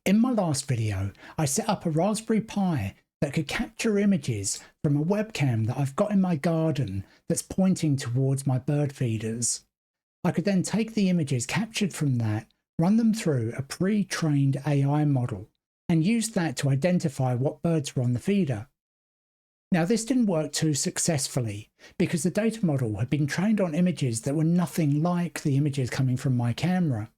In my last video, I set up a Raspberry Pi that could capture images from a webcam that I've got in my garden that's pointing towards my bird feeders. I could then take the images captured from that, run them through a pre-trained AI model, and use that to identify what birds were on the feeder. Now, this didn't work too successfully because the data model had been trained on images that were nothing like the images coming from my camera.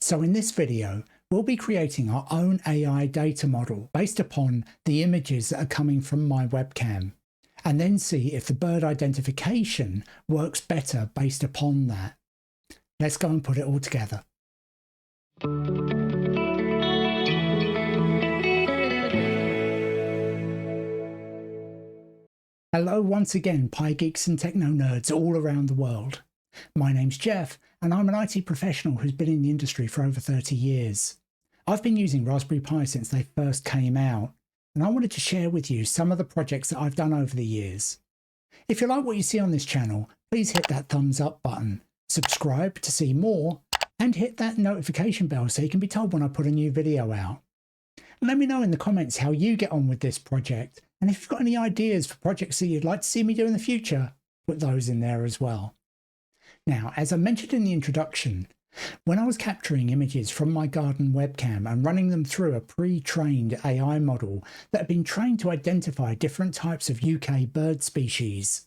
So in this video, we'll be creating our own AI data model based upon the images that are coming from my webcam, and then see if the bird identification works better based upon that. Let's go and put it all together. Hello once again, Pi geeks and techno nerds all around the world. My name's Jeff, and I'm an IT professional who's been in the industry for over 30 years. I've been using Raspberry Pi since they first came out, and I wanted to share with you some of the projects that I've done over the years. If you like what you see on this channel, please hit that thumbs up button, subscribe to see more, and hit that notification bell so you can be told when I put a new video out. And let me know in the comments how you get on with this project, and if you've got any ideas for projects that you'd like to see me do in the future, put those in there as well. Now, as I mentioned in the introduction, when I was capturing images from my garden webcam and running them through a pre-trained AI model that had been trained to identify different types of UK bird species,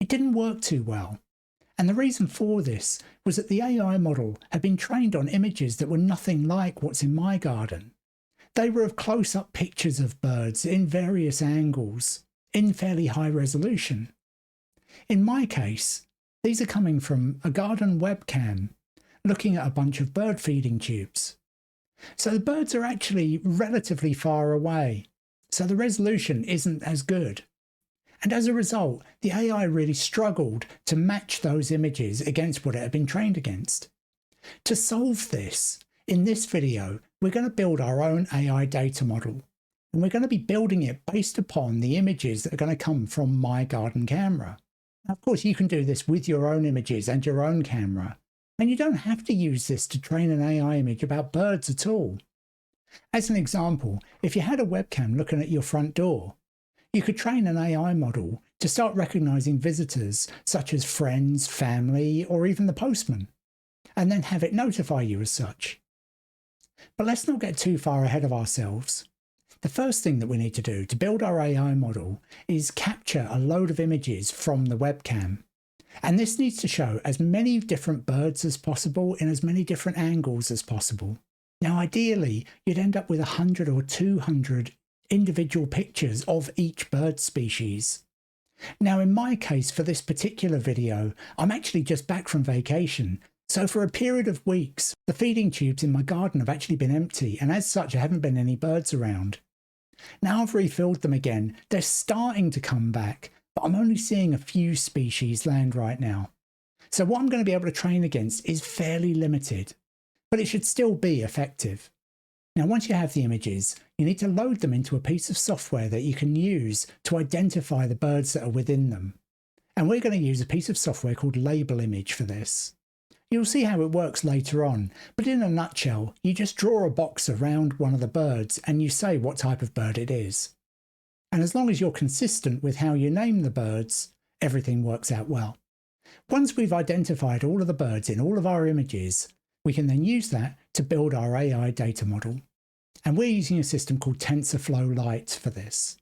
it didn't work too well. And the reason for this was that the AI model had been trained on images that were nothing like what's in my garden. They were of close-up pictures of birds in various angles, in fairly high resolution. In my case, these are coming from a garden webcam, looking at a bunch of bird feeding tubes. So the birds are actually relatively far away, so the resolution isn't as good. And as a result, the AI really struggled to match those images against what it had been trained against. To solve this, in this video, we're going to build our own AI data model, and we're going to be building it based upon the images that are going to come from my garden camera. Now, of course, you can do this with your own images and your own camera, and you don't have to use this to train an AI image about birds at all. As an example, if you had a webcam looking at your front door, you could train an AI model to start recognizing visitors such as friends, family, or even the postman, and then have it notify you as such. But let's not get too far ahead of ourselves. The first thing that we need to do to build our AI model is capture a load of images from the webcam. And this needs to show as many different birds as possible in as many different angles as possible. Now, ideally, you'd end up with 100 or 200 individual pictures of each bird species. Now, in my case, for this particular video, I'm actually just back from vacation. So for a period of weeks, the feeding tubes in my garden have actually been empty, and as such, there haven't been any birds around. Now I've refilled them again, they're starting to come back, but I'm only seeing a few species land right now. So what I'm going to be able to train against is fairly limited, but it should still be effective. Now, once you have the images, you need to load them into a piece of software that you can use to identify the birds that are within them. And we're going to use a piece of software called labelImg for this. You'll see how it works later on, but in a nutshell, you just draw a box around one of the birds and you say what type of bird it is. And as long as you're consistent with how you name the birds, everything works out well. Once we've identified all of the birds in all of our images, we can then use that to build our AI data model. And we're using a system called Tensorflow-Lite for this.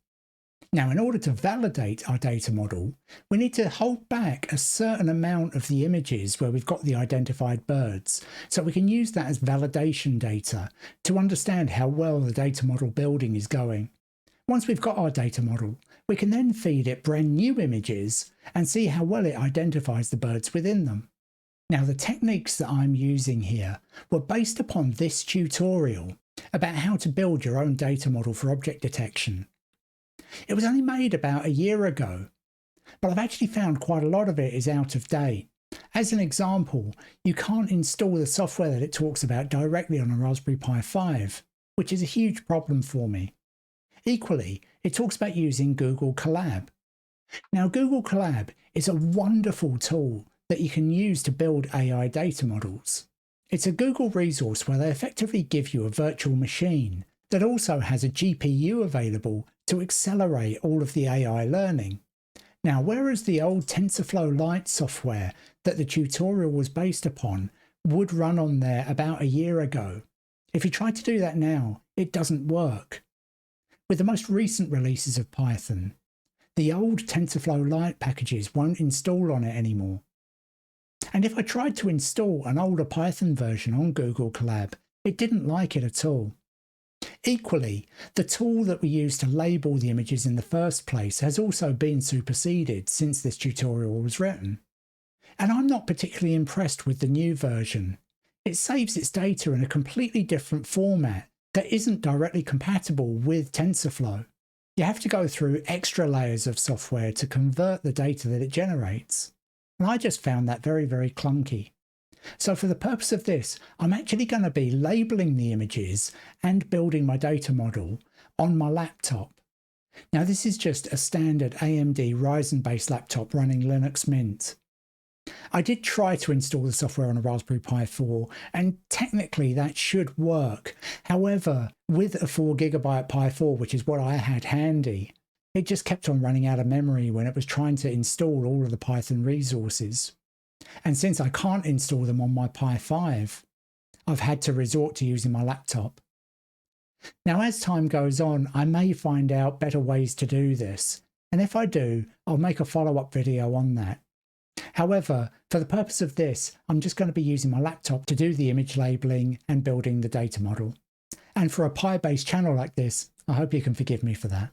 Now, in order to validate our data model, we need to hold back a certain amount of the images where we've got the identified birds, so we can use that as validation data to understand how well the data model building is going. Once we've got our data model, we can then feed it brand new images and see how well it identifies the birds within them. Now, the techniques that I'm using here were based upon this tutorial about how to build your own data model for object detection. It was only made about a year ago, but I've actually found quite a lot of it is out of date. As an example, you can't install the software that it talks about directly on a Raspberry Pi 5, which is a huge problem for me. Equally, it talks about using Google Colab. Now, Google Colab is a wonderful tool that you can use to build AI data models. It's a Google resource where they effectively give you a virtual machine that also has a GPU available to accelerate all of the AI learning. Now, whereas the old TensorFlow Lite software that the tutorial was based upon would run on there about a year ago, if you try to do that now, it doesn't work. With the most recent releases of Python, the old TensorFlow Lite packages won't install on it anymore. And if I tried to install an older Python version on Google Colab, it didn't like it at all. Equally, the tool that we use to label the images in the first place has also been superseded since this tutorial was written. And I'm not particularly impressed with the new version. It saves its data in a completely different format that isn't directly compatible with TensorFlow. You have to go through extra layers of software to convert the data that it generates. And I just found that very, very clunky. So for the purpose of this, I'm actually going to be labeling the images and building my data model on my laptop. Now this is just a standard AMD Ryzen based laptop running Linux Mint. I did try to install the software on a Raspberry Pi 4 and technically that should work. However, with a 4GB Pi 4, which is what I had handy, it just kept on running out of memory when it was trying to install all of the Python resources. And since I can't install them on my Pi 5, I've had to resort to using my laptop. Now, as time goes on, I may find out better ways to do this. And if I do, I'll make a follow-up video on that. However, for the purpose of this, I'm just going to be using my laptop to do the image labeling and building the data model. And for a Pi-based channel like this, I hope you can forgive me for that.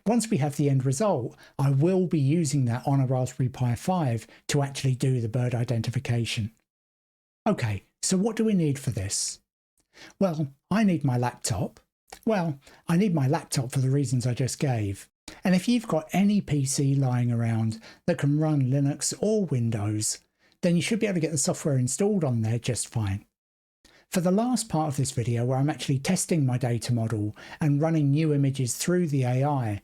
Once we have the end result, I will be using that on a Raspberry Pi 5 to actually do the bird identification. Okay, so what do we need for this? Well, I need my laptop. Well, I need my laptop for the reasons I just gave. And if you've got any PC lying around that can run Linux or Windows, then you should be able to get the software installed on there just fine. For the last part of this video, where I'm actually testing my data model and running new images through the AI,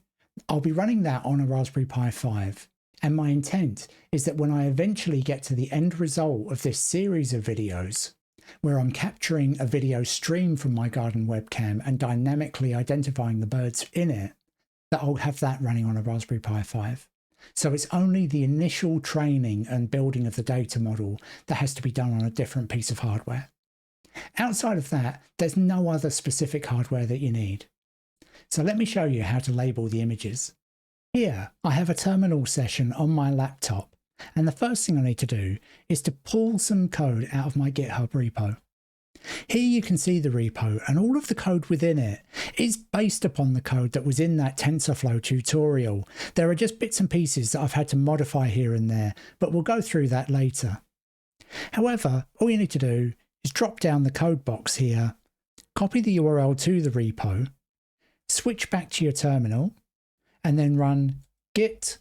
I'll be running that on a Raspberry Pi 5. And my intent is that when I eventually get to the end result of this series of videos, where I'm capturing a video stream from my garden webcam and dynamically identifying the birds in it, that I'll have that running on a Raspberry Pi 5. So it's only the initial training and building of the data model that has to be done on a different piece of hardware. Outside of that, there's no other specific hardware that you need. So let me show you how to label the images. Here, I have a terminal session on my laptop, and the first thing I need to do is to pull some code out of my GitHub repo. Here you can see the repo, and all of the code within it is based upon the code that was in that TensorFlow tutorial. There are just bits and pieces that I've had to modify here and there, but we'll go through that later. However, all you need to do is drop down the code box here, copy the URL to the repo, switch back to your terminal, and then run git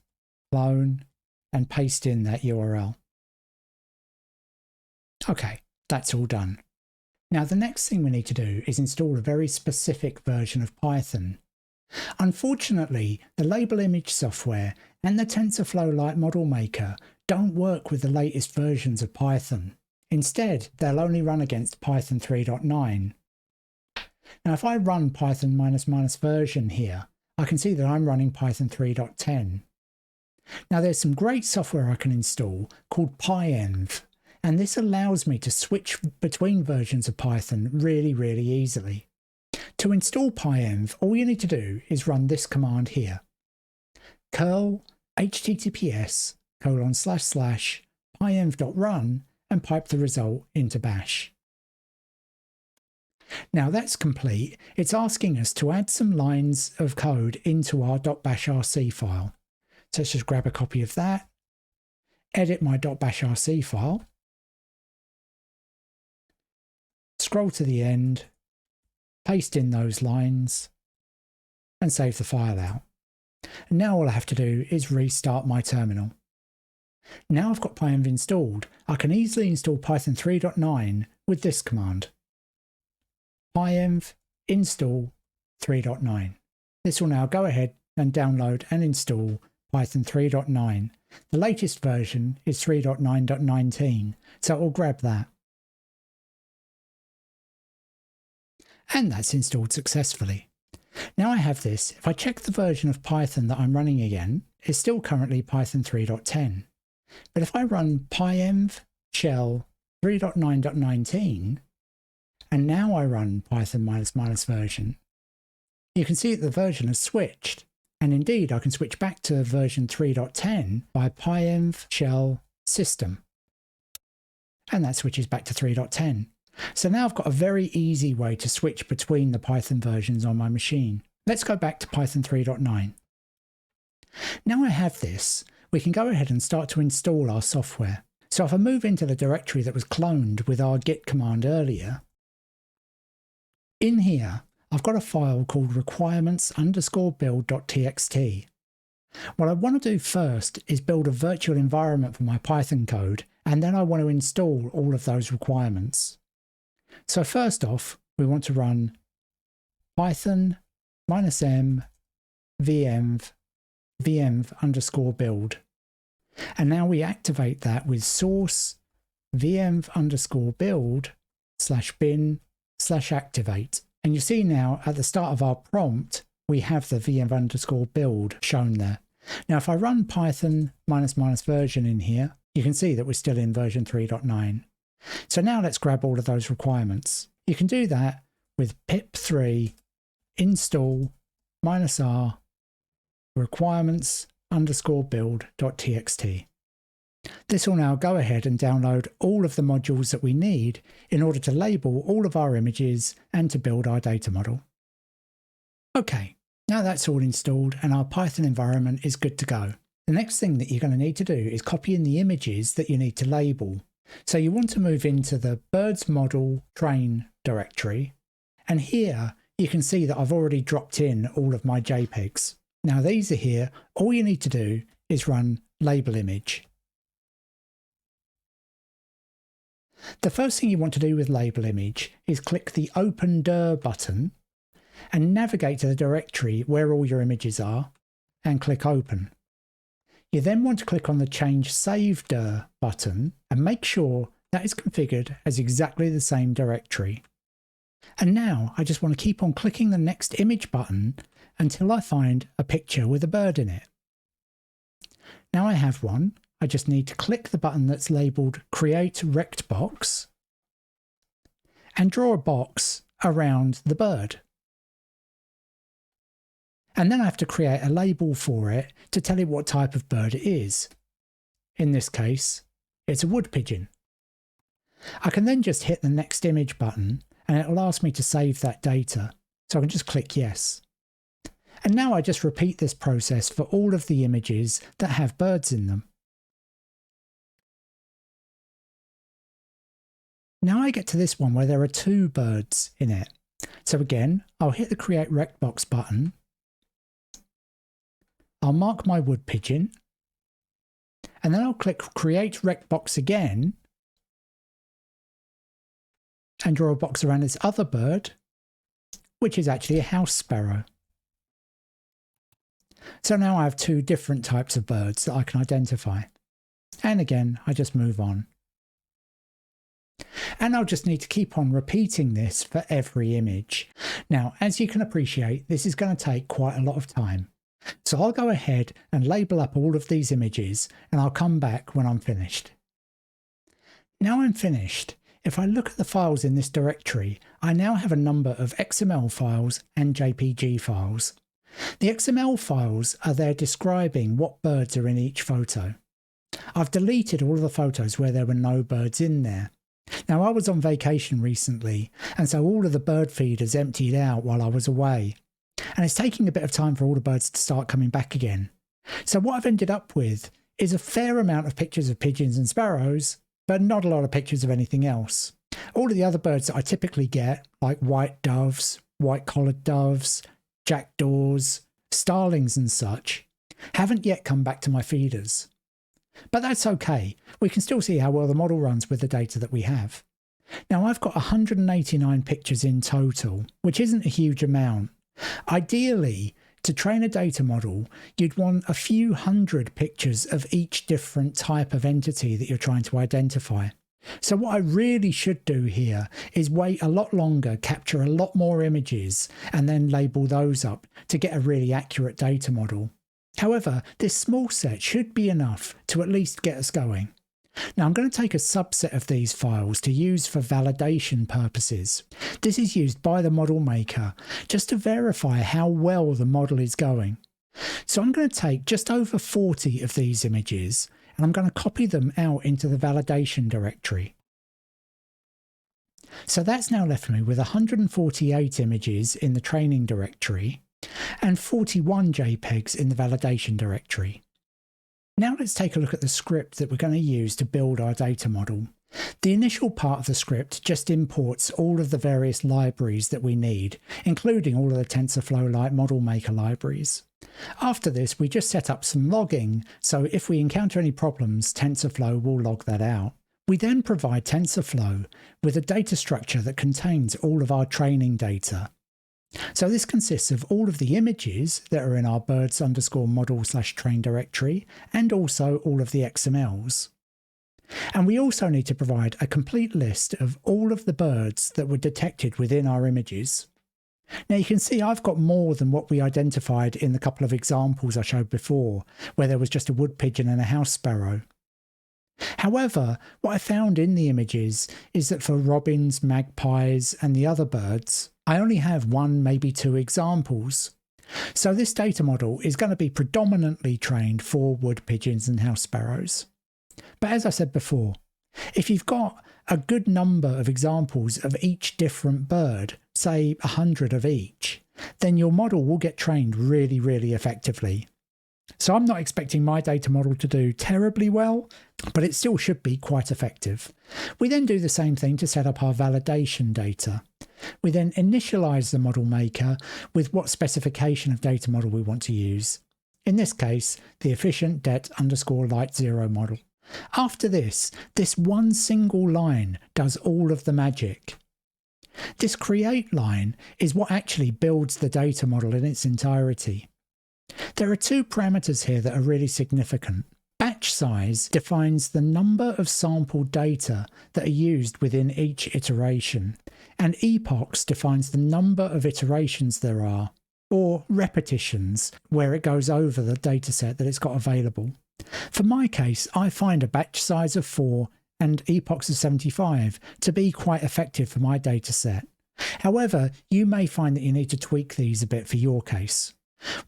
clone and paste in that URL. Okay, that's all done. Now the next thing we need to do is install a very specific version of Python. Unfortunately, the labelImg software and the Tensorflow-model-maker don't work with the latest versions of Python. Instead, they'll only run against Python 3.9. Now if I run Python -- version here, I can see that I'm running Python 3.10. Now there's some great software I can install called labelImg, and this allows me to switch between versions of Python really, really easily. To install labelImg, all you need to do is run this command here: curl https://pyemv.run and pipe the result into bash. Now that's complete. It's asking us to add some lines of code into our .bashrc file. So let's just grab a copy of that, edit my .bashrc file, scroll to the end, paste in those lines, and save the file out. And now all I have to do is restart my terminal. Now I've got labelImg installed, I can easily install Python 3.9 with this command: labelImg install 3.9. This will now go ahead and download and install Python 3.9. The latest version is 3.9.19, so it will grab that. And that's installed successfully. Now I have this, if I check the version of Python that I'm running again, it's still currently Python 3.10. But if I run pyemv shell 3.9.19, and now I run Python ---- version, you can see that the version has switched. And indeed, I can switch back to version 3.10 by pyemv shell system. And that switches back to 3.10. So now I've got a very easy way to switch between the Python versions on my machine. Let's go back to Python 3.9. Now I have this, we can go ahead and start to install our software. So if I move into the directory that was cloned with our git command earlier, in here, I've got a file called requirements_build.txt. What I want to do first is build a virtual environment for my Python code, and then I want to install all of those requirements. So first off, we want to run python -m venv_build. And now we activate that with source venv_build/bin/activate. And you see now at the start of our prompt, we have the venv_build shown there. Now, if I run python ---- version in here, you can see that we're still in version 3.9. So now let's grab all of those requirements. You can do that with pip3 install -r requirements_build.txt. This will now go ahead and download all of the modules that we need in order to label all of our images and to build our data model. Okay, now that's all installed and our Python environment is good to go. The next thing that you're going to need to do is copy in the images that you need to label. So you want to move into the birds model train directory, and here you can see that I've already dropped in all of my JPEGs. Now these are here. All you need to do is run labelImg. The first thing you want to do with labelImg is click the Open dir button and navigate to the directory where all your images are and click Open. You then want to click on the Change Save dir button and make sure that is configured as exactly the same directory. And now I just want to keep on clicking the next image button until I find a picture with a bird in it. Now I have one. I just need to click the button that's labelled Create Rect Box and draw a box around the bird. And then I have to create a label for it to tell it what type of bird it is. In this case, it's a wood pigeon. I can then just hit the next image button and it will ask me to save that data. So I can just click yes. And now I just repeat this process for all of the images that have birds in them. Now I get to this one where there are two birds in it. So again, I'll hit the Create Rect Box button. I'll mark my wood pigeon. And then I'll click Create Rect Box again and draw a box around this other bird, which is actually a house sparrow. So now I have two different types of birds that I can identify. And again, I just move on. And I'll just need to keep on repeating this for every image. Now, as you can appreciate, this is going to take quite a lot of time. So I'll go ahead and label up all of these images and I'll come back when I'm finished. Now I'm finished. If I look at the files in this directory, I now have a number of XML files and JPG files. The XML files are there describing what birds are in each photo. I've deleted all of the photos where there were no birds in there. Now I was on vacation recently, and so all of the bird feeders emptied out while I was away. And it's taking a bit of time for all the birds to start coming back again. So what I've ended up with is a fair amount of pictures of pigeons and sparrows, but not a lot of pictures of anything else. All of the other birds that I typically get, like white doves, white-collared doves, jackdaws, starlings and such, haven't yet come back to my feeders. But that's okay. We can still see how well the model runs with the data that we have. Now I've got 189 pictures in total, which isn't a huge amount. Ideally, to train a data model, you'd want a few hundred pictures of each different type of entity that you're trying to identify. So what I really should do here is wait a lot longer, capture a lot more images, and then label those up to get a really accurate data model. However, this small set should be enough to at least get us going. Now I'm going to take a subset of these files to use for validation purposes. This is used by the model maker just to verify how well the model is going. So I'm going to take just over 40 of these images and I'm going to copy them out into the validation directory. So that's now left me with 148 images in the training directory and 41 JPEGs in the validation directory. Now let's take a look at the script that we're going to use to build our data model. The initial part of the script just imports all of the various libraries that we need, including all of the Tensorflow-model-maker libraries. After this, we just set up some logging, so if we encounter any problems, TensorFlow will log that out. We then provide TensorFlow with a data structure that contains all of our training data. So this consists of all of the images that are in our birds_model/train directory and also all of the XMLs. And we also need to provide a complete list of all of the birds that were detected within our images. Now you can see I've got more than what we identified in the couple of examples I showed before, where there was just a wood pigeon and a house sparrow. However, what I found in the images is that for robins, magpies and the other birds, I only have one, maybe two examples. So this data model is going to be predominantly trained for wood pigeons and house sparrows. But as I said before, if you've got a good number of examples of each different bird, say 100 of each, then your model will get trained really, really effectively. So I'm not expecting my data model to do terribly well, but it still should be quite effective. We then do the same thing to set up our validation data. We then initialize the model maker with what specification of data model we want to use. In this case, the efficient det_light0 model. After this one single line does all of the magic. This create line is what actually builds the data model in its entirety. There are two parameters here that are really significant. Batch size defines the number of sampled data that are used within each iteration, and epochs defines the number of iterations there are, or repetitions, where it goes over the dataset that it's got available. For my case, I find a batch size of 4 and epochs of 75 to be quite effective for my dataset. However, you may find that you need to tweak these a bit for your case.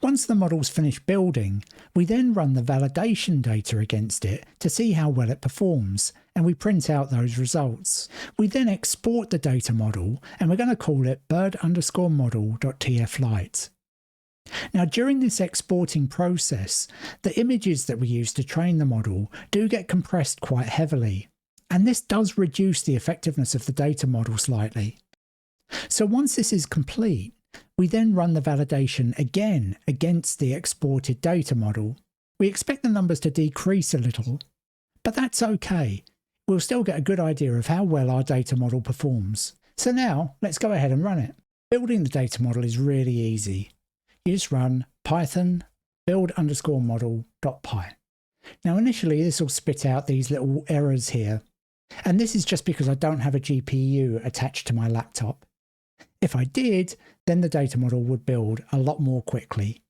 Once the model's finished building, we then run the validation data against it to see how well it performs, and we print out those results. We then export the data model, and we're going to call it bird_model.tflight. Now, during this exporting process, the images that we use to train the model do get compressed quite heavily, and this does reduce the effectiveness of the data model slightly. So once this is complete, we then run the validation again against the exported data model. We expect the numbers to decrease a little, but that's okay. We'll still get a good idea of how well our data model performs. So now let's go ahead and run it. Building the data model is really easy. You just run python build_model.py. Now initially this will spit out these little errors here, and this is just because I don't have a GPU attached to my laptop. If I did, then the data model would build a lot more quickly.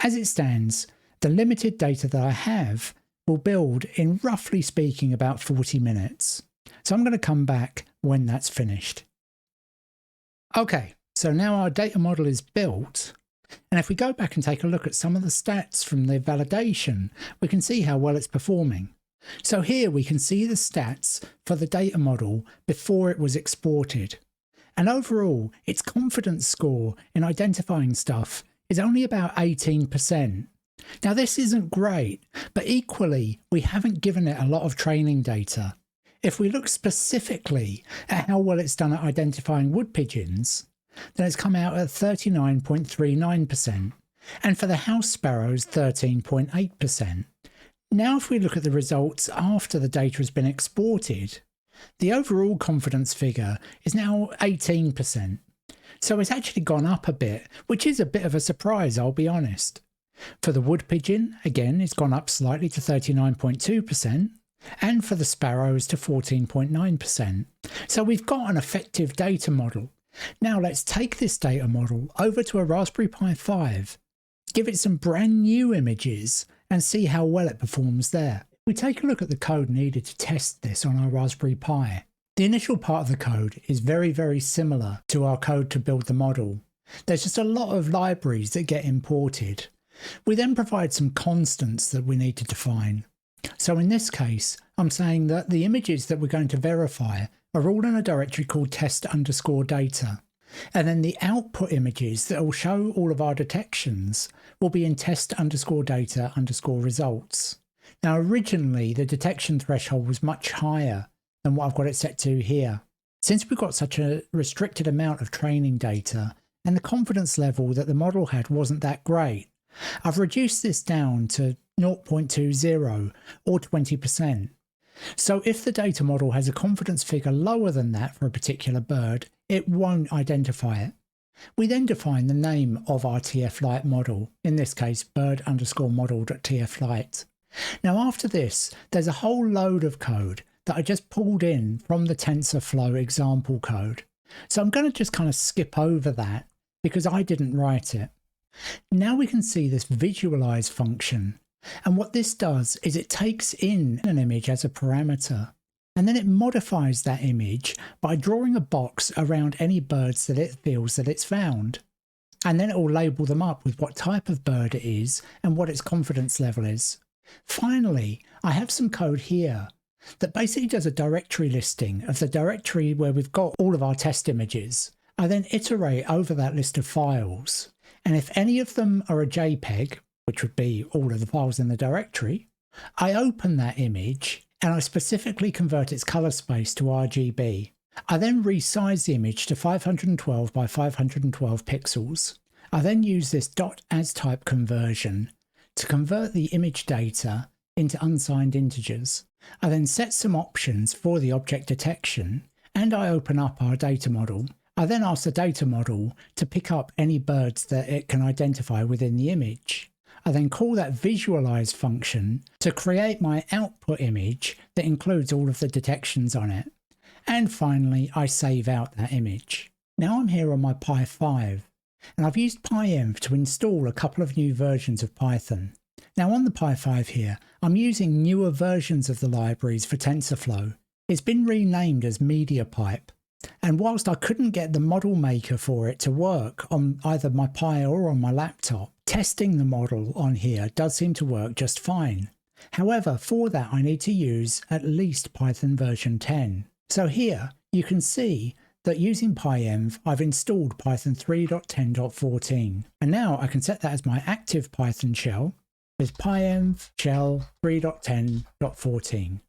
As it stands, the limited data that I have will build in, roughly speaking, about 40 minutes. So I'm going to come back when that's finished. Okay, so now our data model is built. And if we go back and take a look at some of the stats from the validation, we can see how well it's performing. So here we can see the stats for the data model before it was exported. And overall, its confidence score in identifying stuff is only about 18%. Now this isn't great, but equally, we haven't given it a lot of training data. If we look specifically at how well it's done at identifying wood pigeons, then it's come out at 39.39%, and for the house sparrows, 13.8%. Now if we look at the results after the data has been exported, the overall confidence figure is now 18%. So it's actually gone up a bit, which is a bit of a surprise, I'll be honest. For the wood pigeon, again, it's gone up slightly to 39.2%, and for the sparrows to 14.9%. So we've got an effective data model. Now let's take this data model over to a Raspberry Pi 5, give it some brand new images and see how well it performs there. We take a look at the code needed to test this on our Raspberry Pi. The initial part of the code is very similar to our code to build the model. There's just a lot of libraries that get imported. We then provide some constants that we need to define. So in this case, I'm saying that the images that we're going to verify are all in a directory called test_data. And then the output images that will show all of our detections will be in test_data_results. Now originally the detection threshold was much higher than what I've got it set to here. Since we've got such a restricted amount of training data and the confidence level that the model had wasn't that great, I've reduced this down to 0.20 or 20%. So if the data model has a confidence figure lower than that for a particular bird, it won't identify it. We then define the name of our TF-Lite model, in this case bird_model.tflite. Now after this, there's a whole load of code that I just pulled in from the TensorFlow example code. So I'm going to just kind of skip over that because I didn't write it. Now we can see this visualize function. And what this does is it takes in an image as a parameter, and then it modifies that image by drawing a box around any birds that it feels that it's found. And then it will label them up with what type of bird it is and what its confidence level is. Finally, I have some code here that basically does a directory listing of the directory where we've got all of our test images. I then iterate over that list of files, and if any of them are a JPEG, which would be all of the files in the directory, I open that image and I specifically convert its color space to RGB. I then resize the image to 512 by 512 pixels. I then use this .astype conversion to convert the image data into unsigned integers. I then set some options for the object detection and I open up our data model. I then ask the data model to pick up any birds that it can identify within the image. I then call that visualize function to create my output image that includes all of the detections on it. And finally, I save out that image. Now I'm here on my Pi 5, and I've used pyenv to install a couple of new versions of Python. Now on the Pi 5 here, I'm using newer versions of the libraries for TensorFlow. It's been renamed as MediaPipe. And whilst I couldn't get the model maker for it to work on either my Pi or on my laptop, testing the model on here does seem to work just fine. However, for that I need to use at least Python version 10. So here you can see that using pyenv I've installed Python 3.10.14, and now I can set that as my active Python shell with pyenv shell 3.10.14.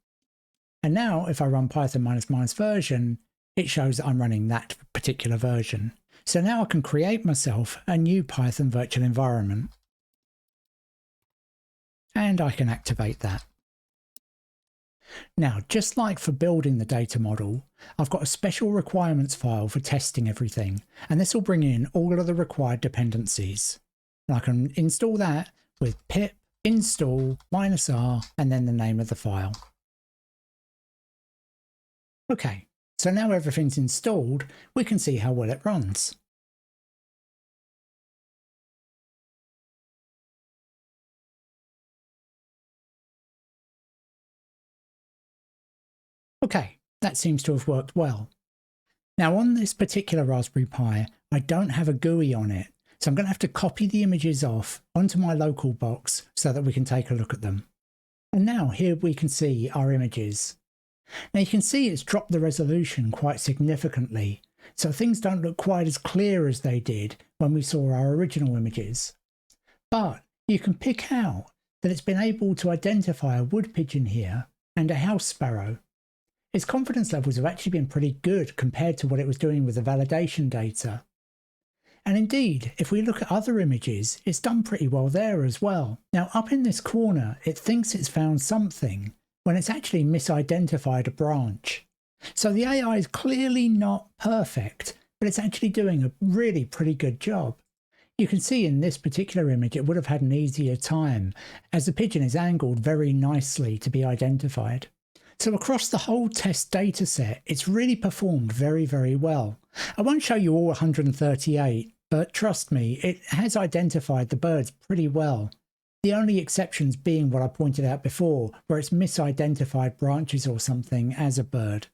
And now if I run python ---- version, it shows that I'm running that particular version. So now I can create myself a new Python virtual environment. And I can activate that. Now, just like for building the data model, I've got a special requirements file for testing everything. And this will bring in all of the required dependencies. And I can install that with pip install -r and then the name of the file. Okay. So now everything's installed, we can see how well it runs. Okay, that seems to have worked well. Now on this particular Raspberry Pi, I don't have a GUI on it, so I'm going to have to copy the images off onto my local box so that we can take a look at them. And now here we can see our images. Now you can see it's dropped the resolution quite significantly, so things don't look quite as clear as they did when we saw our original images. But you can pick out that it's been able to identify a wood pigeon here and a house sparrow. Its confidence levels have actually been pretty good compared to what it was doing with the validation data. And indeed, if we look at other images, it's done pretty well there as well. Now up in this corner, it thinks it's found something, when it's actually misidentified a branch. So the AI is clearly not perfect, but it's actually doing a really pretty good job. You can see in this particular image it would have had an easier time, as the pigeon is angled very nicely to be identified. So across the whole test dataset, it's really performed very, very well. I won't show you all 138, but trust me, it has identified the birds pretty well. The only exceptions being what I pointed out before, where it's misidentified branches or something as a bird.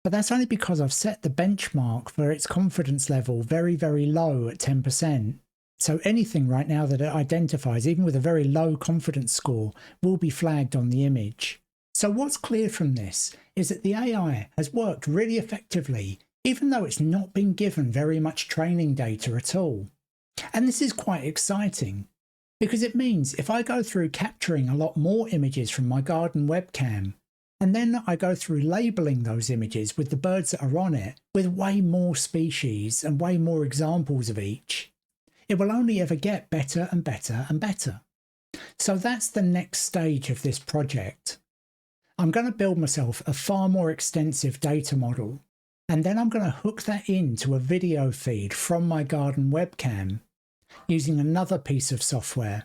But that's only because I've set the benchmark for its confidence level very, very low at 10%. So anything right now that it identifies, even with a very low confidence score, will be flagged on the image. So what's clear from this is that the AI has worked really effectively, even though it's not been given very much training data at all. And this is quite exciting, because it means if I go through capturing a lot more images from my garden webcam, and then I go through labeling those images with the birds that are on it, with way more species and way more examples of each, it will only ever get better and better and better. So that's the next stage of this project. I'm going to build myself a far more extensive data model, and then I'm going to hook that into a video feed from my garden webcam using another piece of software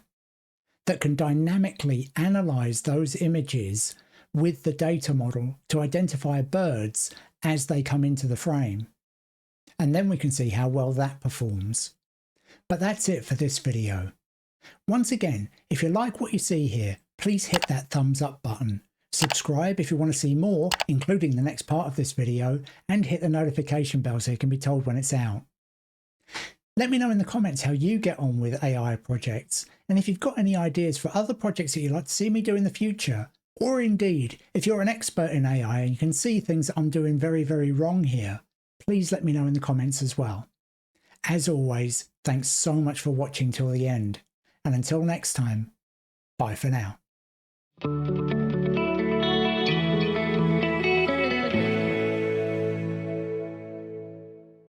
that can dynamically analyze those images with the data model to identify birds as they come into the frame. And then we can see how well that performs. But that's it for this video. Once again, if you like what you see here, please hit that thumbs up button. Subscribe if you want to see more, including the next part of this video, and hit the notification bell so you can be told when it's out. Let me know in the comments how you get on with AI projects, and if you've got any ideas for other projects that you'd like to see me do in the future, or indeed, if you're an expert in AI and you can see things that I'm doing very, very wrong here, please let me know in the comments as well. As always, thanks so much for watching till the end, and until next time, bye for now.